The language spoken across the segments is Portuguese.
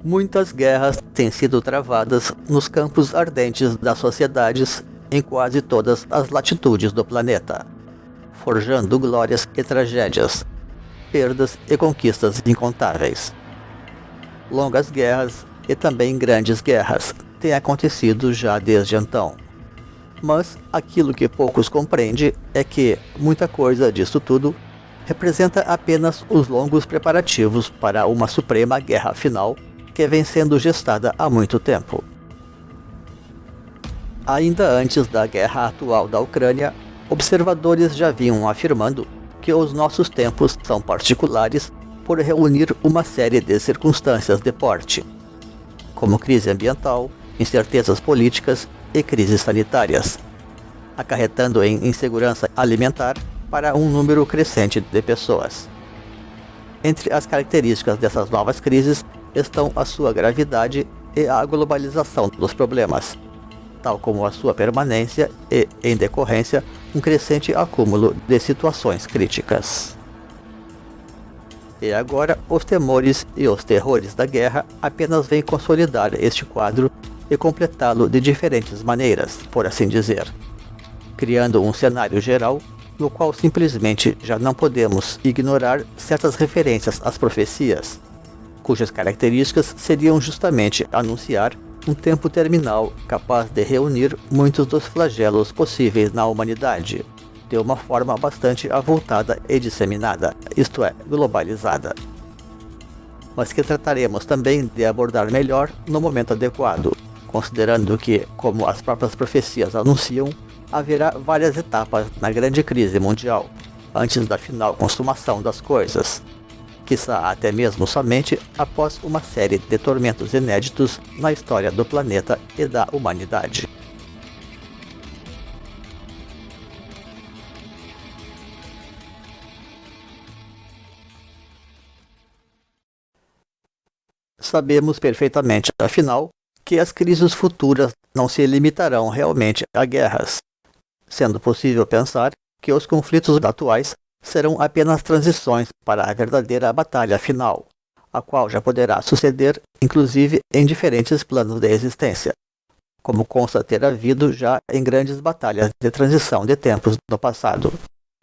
Muitas guerras têm sido travadas nos campos ardentes das sociedades em quase todas as latitudes do planeta, forjando glórias e tragédias, perdas e conquistas incontáveis. Longas guerras e também grandes guerras têm acontecido já desde então. Mas aquilo que poucos compreendem é que muita coisa disso tudo representa apenas os longos preparativos para uma suprema guerra final que vem sendo gestada há muito tempo. Ainda antes da guerra atual da Ucrânia, observadores já vinham afirmando que os nossos tempos são particulares por reunir uma série de circunstâncias de porte, como crise ambiental, incertezas políticas e crises sanitárias, acarretando em insegurança alimentar para um número crescente de pessoas. Entre as características dessas novas crises estão a sua gravidade e a globalização dos problemas, tal como a sua permanência e, em decorrência, um crescente acúmulo de situações críticas. E agora, os temores e os terrores da guerra apenas vêm consolidar este quadro e completá-lo de diferentes maneiras, por assim dizer, criando um cenário geral no qual simplesmente já não podemos ignorar certas referências às profecias, cujas características seriam justamente anunciar um tempo terminal capaz de reunir muitos dos flagelos possíveis na humanidade, de uma forma bastante avultada e disseminada, isto é, globalizada. Mas que trataremos também de abordar melhor no momento adequado, considerando que, como as próprias profecias anunciam, haverá várias etapas na grande crise mundial, antes da final consumação das coisas, quiçá até mesmo somente após uma série de tormentos inéditos na história do planeta e da humanidade. Sabemos perfeitamente, afinal, que as crises futuras não se limitarão realmente a guerras, sendo possível pensar que os conflitos atuais serão apenas transições para a verdadeira batalha final, a qual já poderá suceder, inclusive, em diferentes planos de existência, como consta ter havido já em grandes batalhas de transição de tempos no passado,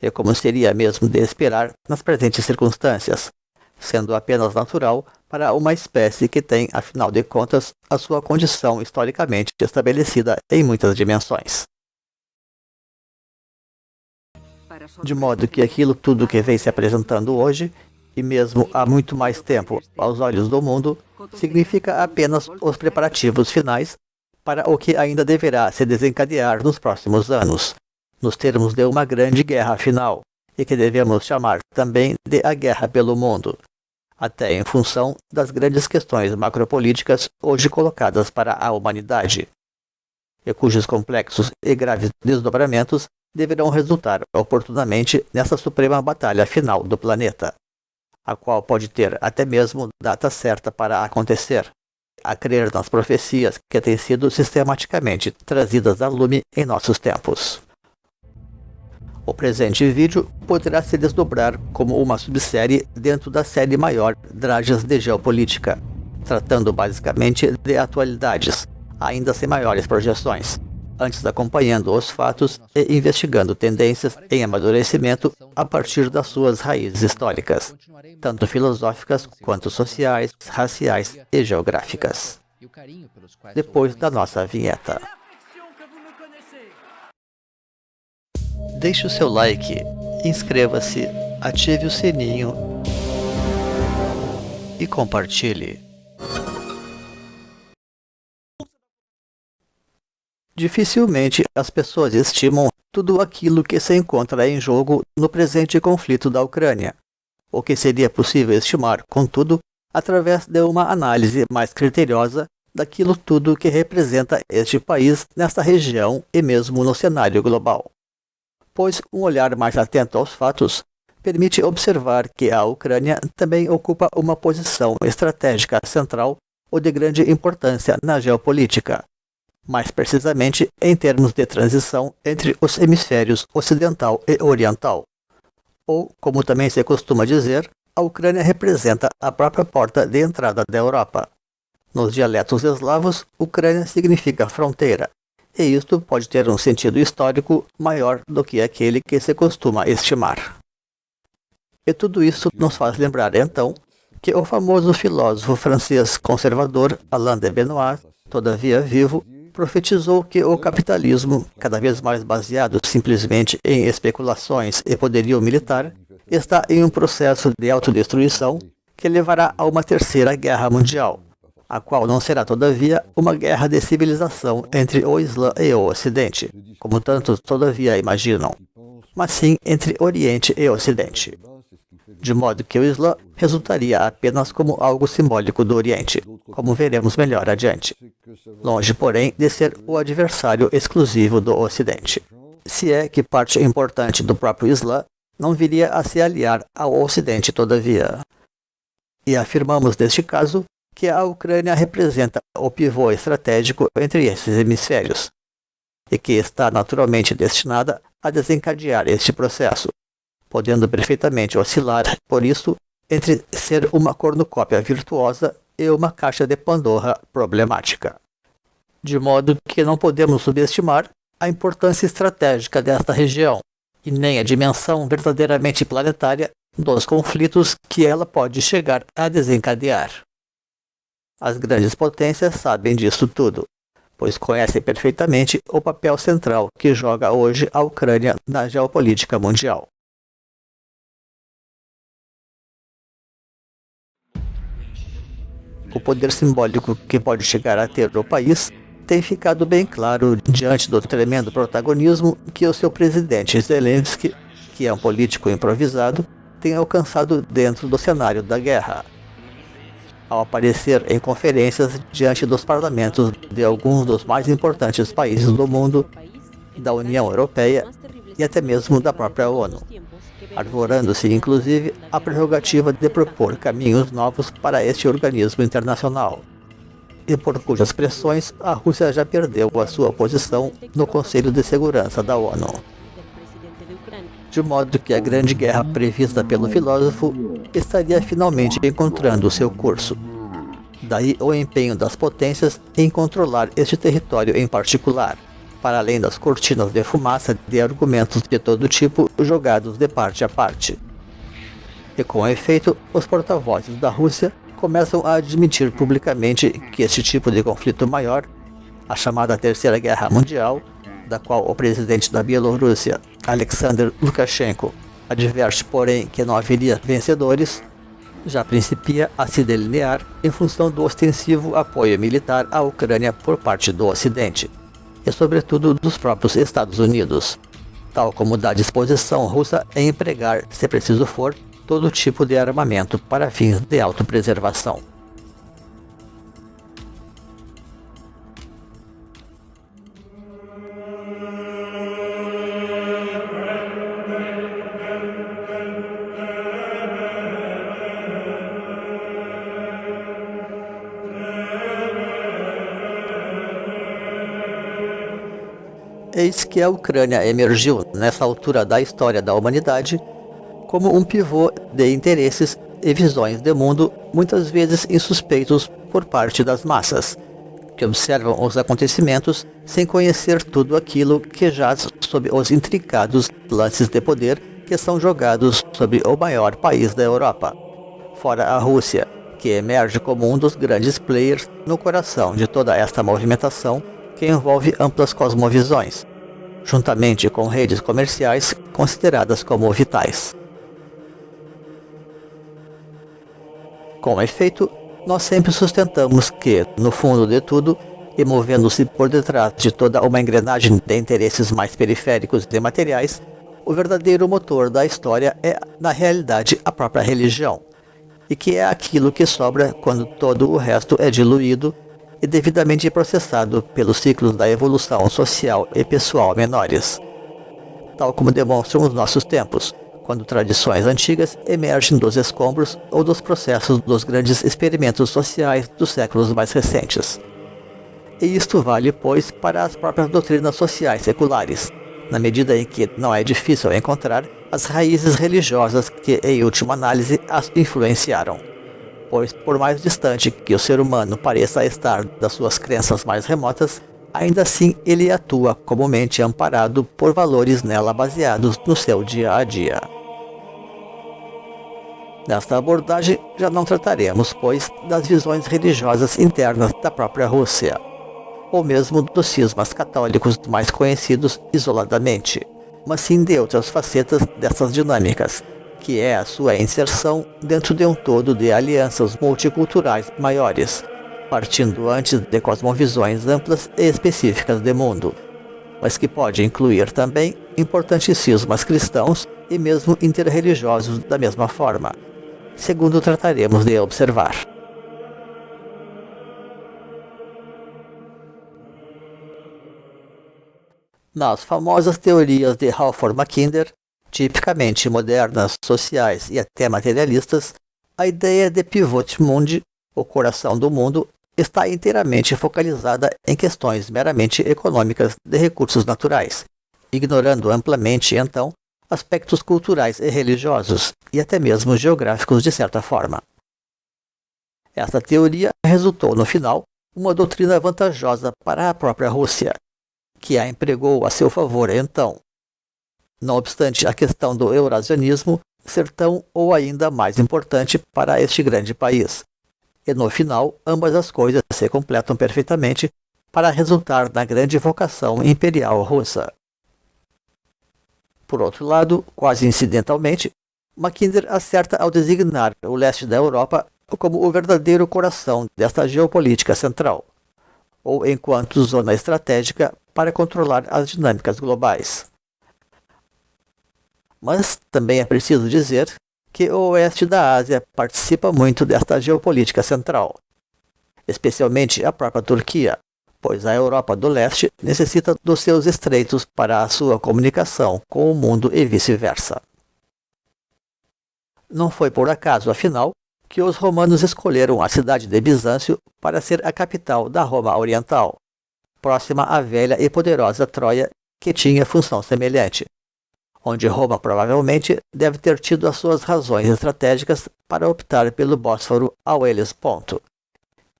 e como seria mesmo de esperar nas presentes circunstâncias, sendo apenas natural para uma espécie que tem, afinal de contas, a sua condição historicamente estabelecida em muitas dimensões. De modo que aquilo tudo que vem se apresentando hoje, e mesmo há muito mais tempo aos olhos do mundo, significa apenas os preparativos finais para o que ainda deverá se desencadear nos próximos anos, nos termos de uma grande guerra final, e que devemos chamar também de a guerra pelo mundo, até em função das grandes questões macropolíticas hoje colocadas para a humanidade, e cujos complexos e graves desdobramentos deverão resultar oportunamente nessa suprema batalha final do planeta, a qual pode ter até mesmo data certa para acontecer, a crer nas profecias que têm sido sistematicamente trazidas a lume em nossos tempos. O presente vídeo poderá se desdobrar como uma subsérie dentro da série maior Drajas de Geopolítica, tratando basicamente de atualidades, ainda sem maiores projeções, antes acompanhando os fatos e investigando tendências em amadurecimento a partir das suas raízes históricas, tanto filosóficas quanto sociais, raciais e geográficas. Depois da nossa vinheta. Deixe o seu like, inscreva-se, ative o sininho e compartilhe. Dificilmente as pessoas estimam tudo aquilo que se encontra em jogo no presente conflito da Ucrânia, o que seria possível estimar, contudo, através de uma análise mais criteriosa daquilo tudo que representa este país nesta região e mesmo no cenário global. Pois um olhar mais atento aos fatos permite observar que a Ucrânia também ocupa uma posição estratégica central ou de grande importância na geopolítica, mais precisamente em termos de transição entre os hemisférios ocidental e oriental. Ou, como também se costuma dizer, a Ucrânia representa a própria porta de entrada da Europa, Nos dialetos eslavos, Ucrânia significa fronteira, e isto pode ter um sentido histórico maior do que aquele que se costuma estimar. E tudo isso nos faz lembrar, então, que o famoso filósofo francês conservador Alain de Benoist, todavia vivo, profetizou que o capitalismo, cada vez mais baseado simplesmente em especulações e poderio militar, está em um processo de autodestruição que levará a uma terceira guerra mundial, a qual não será, todavia, uma guerra de civilização entre o Islã e o Ocidente, como tantos todavia imaginam, mas sim entre Oriente e Ocidente. De modo que o Islã resultaria apenas como algo simbólico do Oriente, como veremos melhor adiante, longe, porém, de ser o adversário exclusivo do Ocidente. Se é que parte importante do próprio Islã não viria a se aliar ao Ocidente, todavia. E afirmamos, neste caso, que a Ucrânia representa o pivô estratégico entre esses hemisférios, e que está naturalmente destinada a desencadear este processo, podendo perfeitamente oscilar, por isso, entre ser uma cornucópia virtuosa e uma caixa de Pandora problemática. De modo que não podemos subestimar a importância estratégica desta região, e nem a dimensão verdadeiramente planetária dos conflitos que ela pode chegar a desencadear. As grandes potências sabem disso tudo, pois conhecem perfeitamente o papel central que joga hoje a Ucrânia na geopolítica mundial. O poder simbólico que pode chegar a ter o país tem ficado bem claro diante do tremendo protagonismo que o seu presidente Zelensky, que é um político improvisado, tem alcançado dentro do cenário da guerra. Ao aparecer em conferências diante dos parlamentos de alguns dos mais importantes países do mundo, da União Europeia e até mesmo da própria ONU, arvorando-se inclusive a prerrogativa de propor caminhos novos para este organismo internacional, e por cujas pressões a Rússia já perdeu a sua posição no Conselho de Segurança da ONU. De modo que a grande guerra prevista pelo filósofo estaria finalmente encontrando o seu curso. Daí o empenho das potências em controlar este território em particular, para além das cortinas de fumaça de argumentos de todo tipo jogados de parte a parte. E com efeito, os porta-vozes da Rússia começam a admitir publicamente que este tipo de conflito maior, a chamada Terceira Guerra Mundial, da qual o presidente da Bielorrússia, Alexander Lukashenko, adverte, porém, que não haveria vencedores, já principia a se delinear em função do ostensivo apoio militar à Ucrânia por parte do Ocidente, e sobretudo dos próprios Estados Unidos, tal como da disposição russa em empregar, se preciso for, todo tipo de armamento para fins de autopreservação. Eis que a Ucrânia emergiu, nessa altura da história da humanidade, como um pivô de interesses e visões de mundo muitas vezes insuspeitos por parte das massas, que observam os acontecimentos sem conhecer tudo aquilo que jaz sob os intrincados lances de poder que são jogados sobre o maior país da Europa, fora a Rússia, que emerge como um dos grandes players no coração de toda esta movimentação que envolve amplas cosmovisões, juntamente com redes comerciais consideradas como vitais. Com efeito, nós sempre sustentamos que, no fundo de tudo, e movendo-se por detrás de toda uma engrenagem de interesses mais periféricos e materiais, o verdadeiro motor da história é, na realidade, a própria religião, e que é aquilo que sobra quando todo o resto é diluído e devidamente processado pelos ciclos da evolução social e pessoal menores, tal como demonstram os nossos tempos, quando tradições antigas emergem dos escombros ou dos processos dos grandes experimentos sociais dos séculos mais recentes. E isto vale, pois, para as próprias doutrinas sociais seculares, na medida em que não é difícil encontrar as raízes religiosas que, em última análise, as influenciaram. pois por mais distante que o ser humano pareça estar das suas crenças mais remotas, ainda assim ele atua comumente amparado por valores nela baseados no seu dia a dia. Nesta abordagem já não trataremos, pois, das visões religiosas internas da própria Rússia, ou mesmo dos cismas católicos mais conhecidos isoladamente, mas sim de outras facetas dessas dinâmicas, que é a sua inserção dentro de um todo de alianças multiculturais maiores, partindo antes de cosmovisões amplas e específicas de mundo, mas que pode incluir também importantes cismas cristãos e mesmo interreligiosos da mesma forma, segundo trataremos de observar. Nas famosas teorias de Halford Mackinder, tipicamente modernas, sociais e até materialistas, a ideia de Pivot Mundi, o coração do mundo, está inteiramente focalizada em questões meramente econômicas de recursos naturais, ignorando amplamente, então, aspectos culturais e religiosos, e até mesmo geográficos de certa forma. Esta teoria resultou, no final, uma doutrina vantajosa para a própria Rússia, que a empregou a seu favor então. Não obstante a questão do eurasianismo ser tão ou ainda mais importante para este grande país. E no final, ambas as coisas se completam perfeitamente para resultar na grande vocação imperial russa. Por outro lado, quase incidentalmente, Mackinder acerta ao designar o leste da Europa como o verdadeiro coração desta geopolítica central, ou enquanto zona estratégica para controlar as dinâmicas globais. Mas também é preciso dizer que o oeste da Ásia participa muito desta geopolítica central, especialmente a própria Turquia, pois a Europa do Leste necessita dos seus estreitos para a sua comunicação com o mundo e vice-versa. Não foi por acaso, afinal, que os romanos escolheram a cidade de Bizâncio para ser a capital da Roma Oriental, próxima à velha e poderosa Troia, que tinha função semelhante, onde Roma provavelmente deve ter tido as suas razões estratégicas para optar pelo Bósforo ao Helesponto,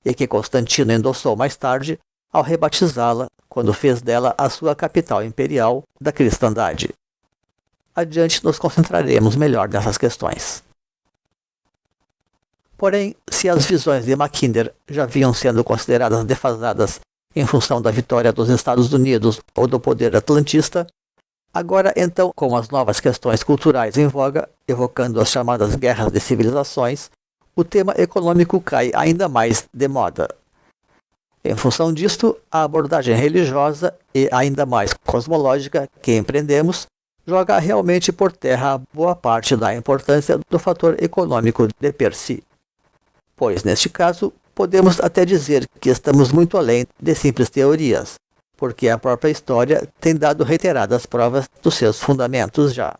e que Constantino endossou mais tarde ao rebatizá-la quando fez dela a sua capital imperial da cristandade. Adiante nos concentraremos melhor nessas questões. Porém, se as visões de Mackinder já vinham sendo consideradas defasadas em função da vitória dos Estados Unidos ou do poder atlantista, agora então, com as novas questões culturais em voga, evocando as chamadas guerras de civilizações, o tema econômico cai ainda mais de moda. Em função disto, a abordagem religiosa e ainda mais cosmológica que empreendemos joga realmente por terra boa parte da importância do fator econômico de per si. Pois, neste caso, podemos até dizer que estamos muito além de simples teorias, porque a própria história tem dado reiteradas provas dos seus fundamentos já.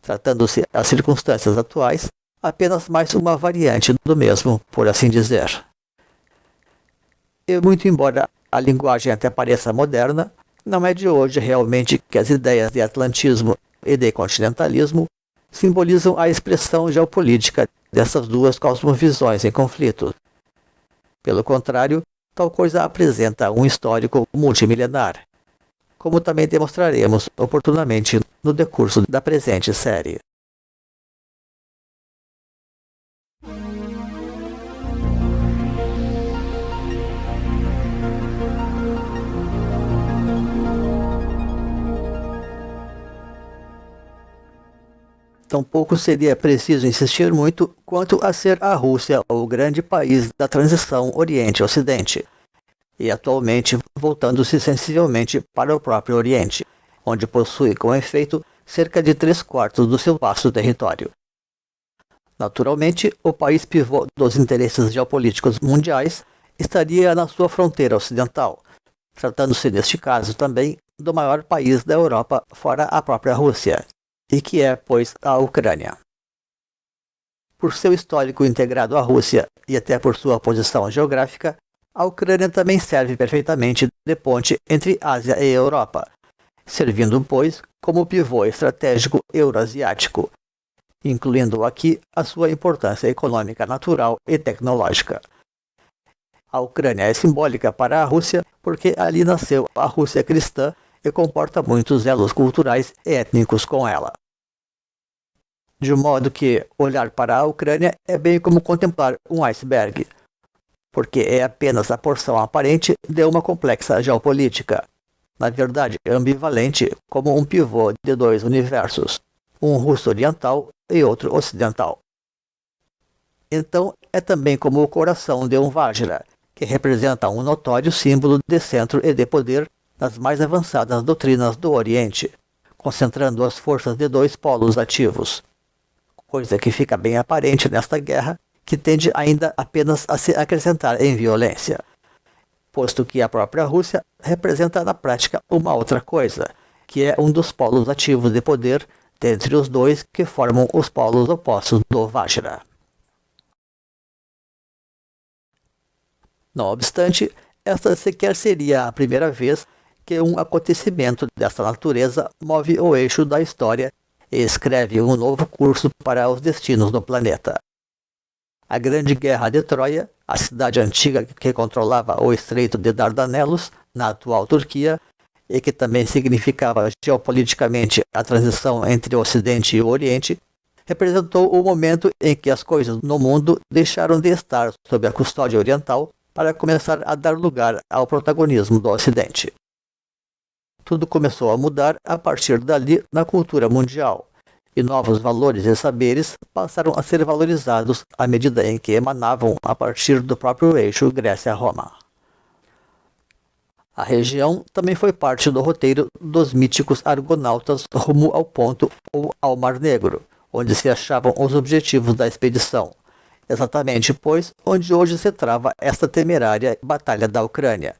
Tratando-se as circunstâncias atuais, apenas mais uma variante do mesmo, por assim dizer. E muito embora a linguagem até pareça moderna, não é de hoje realmente que as ideias de atlantismo e de continentalismo simbolizam a expressão geopolítica dessas duas cosmovisões em conflito. Pelo contrário, tal coisa apresenta um histórico multimilenar, como também demonstraremos oportunamente no decurso da presente série. Tampouco seria preciso insistir muito quanto a ser a Rússia o grande país da transição Oriente-Ocidente, e atualmente voltando-se sensivelmente para o próprio Oriente, onde possui com efeito cerca de 3/4 do seu vasto território. Naturalmente, o país pivô dos interesses geopolíticos mundiais estaria na sua fronteira ocidental, tratando-se neste caso também do maior país da Europa fora a própria Rússia, e que é, pois, a Ucrânia. Por seu histórico integrado à Rússia e até por sua posição geográfica, a Ucrânia também serve perfeitamente de ponte entre Ásia e Europa, servindo, pois, como pivô estratégico eurasiático, incluindo aqui a sua importância econômica, natural e tecnológica. A Ucrânia é simbólica para a Rússia porque ali nasceu a Rússia cristã e comporta muitos elos culturais e étnicos com ela. De modo que olhar para a Ucrânia é bem como contemplar um iceberg, porque é apenas a porção aparente de uma complexa geopolítica, na verdade ambivalente como um pivô de dois universos, um russo oriental e outro ocidental. Então é também como o coração de um Vajra, que representa um notório símbolo de centro e de poder nas mais avançadas doutrinas do Oriente, concentrando as forças de dois polos ativos. Coisa que fica bem aparente nesta guerra, que tende ainda apenas a se acrescentar em violência, posto que a própria Rússia representa na prática uma outra coisa, que é um dos polos ativos de poder dentre os dois que formam os polos opostos do Vajra. Não obstante, esta sequer seria a primeira vez que um acontecimento dessa natureza move o eixo da história e escreve um novo curso para os destinos do planeta. A Grande Guerra de Troia, a cidade antiga que controlava o Estreito de Dardanelos, na atual Turquia, e que também significava geopoliticamente a transição entre o Ocidente e o Oriente, representou o momento em que as coisas no mundo deixaram de estar sob a custódia oriental para começar a dar lugar ao protagonismo do Ocidente. Tudo começou a mudar a partir dali na cultura mundial, e novos valores e saberes passaram a ser valorizados à medida em que emanavam a partir do próprio eixo Grécia-Roma. A região também foi parte do roteiro dos míticos argonautas rumo ao ponto ou ao Mar Negro, onde se achavam os objetivos da expedição, exatamente, pois, onde hoje se trava esta temerária batalha da Ucrânia,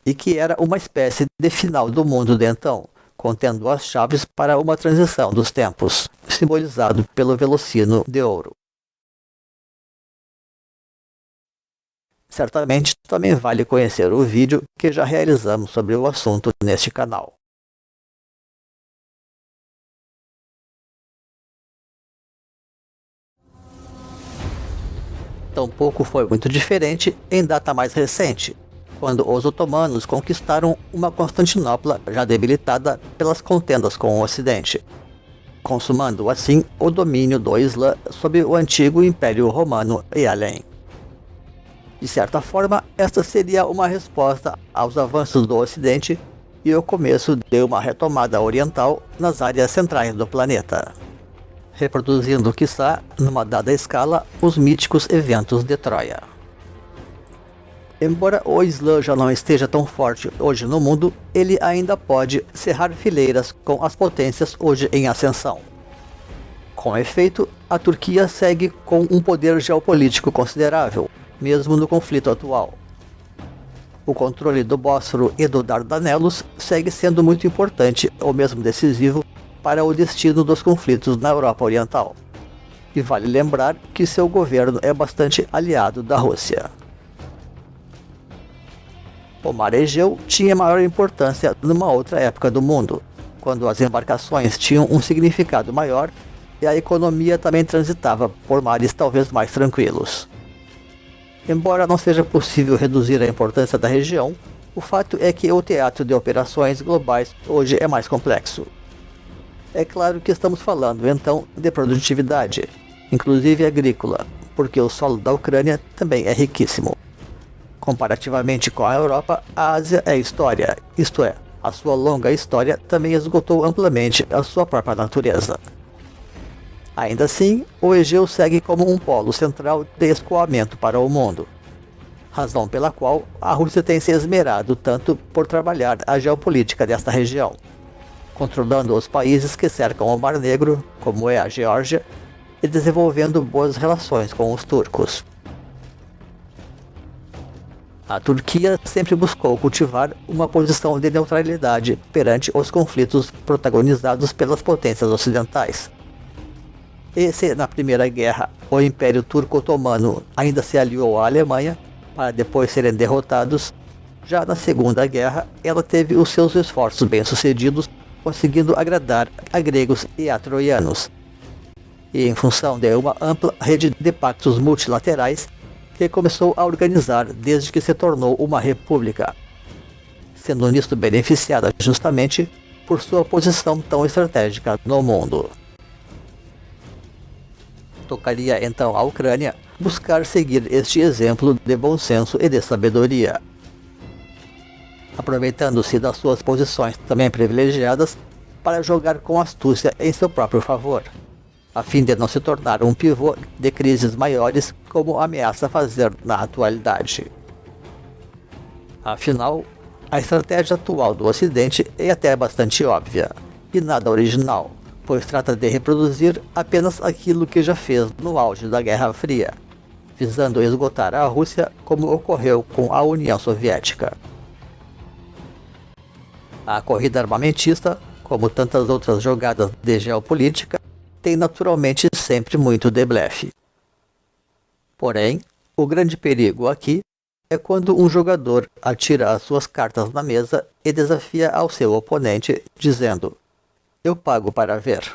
e que era uma espécie de final do mundo de então, contendo as chaves para uma transição dos tempos, simbolizado pelo velocino de ouro. Certamente também vale conhecer o vídeo que já realizamos sobre o assunto neste canal. Tampouco foi muito diferente em data mais recente, quando os otomanos conquistaram uma Constantinopla já debilitada pelas contendas com o Ocidente, consumando assim o domínio do Islã sobre o antigo Império Romano e além. De certa forma, esta seria uma resposta aos avanços do Ocidente e o começo de uma retomada oriental nas áreas centrais do planeta, reproduzindo, quiçá, numa dada escala, os míticos eventos de Troia. Embora o Islã já não esteja tão forte hoje no mundo, ele ainda pode cerrar fileiras com as potências hoje em ascensão. Com efeito, a Turquia segue com um poder geopolítico considerável, mesmo no conflito atual. O controle do Bósforo e do Dardanelos segue sendo muito importante, ou mesmo decisivo, para o destino dos conflitos na Europa Oriental. E vale lembrar que seu governo é bastante aliado da Rússia. O Mar Egeu tinha maior importância numa outra época do mundo, quando as embarcações tinham um significado maior e a economia também transitava por mares talvez mais tranquilos. Embora não seja possível reduzir a importância da região, o fato é que o teatro de operações globais hoje é mais complexo. É claro que estamos falando então de produtividade, inclusive agrícola, porque o solo da Ucrânia também é riquíssimo. Comparativamente com a Europa, a Ásia é história, isto é, a sua longa história também esgotou amplamente a sua própria natureza. Ainda assim, o Egeu segue como um polo central de escoamento para o mundo, razão pela qual a Rússia tem se esmerado tanto por trabalhar a geopolítica desta região, controlando os países que cercam o Mar Negro, como é a Geórgia, e desenvolvendo boas relações com os turcos. A Turquia sempre buscou cultivar uma posição de neutralidade perante os conflitos protagonizados pelas potências ocidentais. E se na Primeira Guerra o Império Turco-Otomano ainda se aliou à Alemanha, para depois serem derrotados, já na Segunda Guerra ela teve os seus esforços bem-sucedidos, conseguindo agradar a gregos e a troianos. e em função de uma ampla rede de pactos multilaterais que começou a organizar desde que se tornou uma república, sendo nisto beneficiada justamente por sua posição tão estratégica no mundo. Tocaria então à Ucrânia buscar seguir este exemplo de bom senso e de sabedoria, aproveitando-se das suas posições também privilegiadas para jogar com astúcia em seu próprio favor, a fim de não se tornar um pivô de crises maiores como ameaça fazer na atualidade. Afinal, a estratégia atual do Ocidente é até bastante óbvia, e nada original, pois trata de reproduzir apenas aquilo que já fez no auge da Guerra Fria, visando esgotar a Rússia como ocorreu com a União Soviética. A corrida armamentista, como tantas outras jogadas de geopolítica, tem naturalmente sempre muito de blefe. Porém, o grande perigo aqui é quando um jogador atira as suas cartas na mesa e desafia ao seu oponente, dizendo: "Eu pago para ver".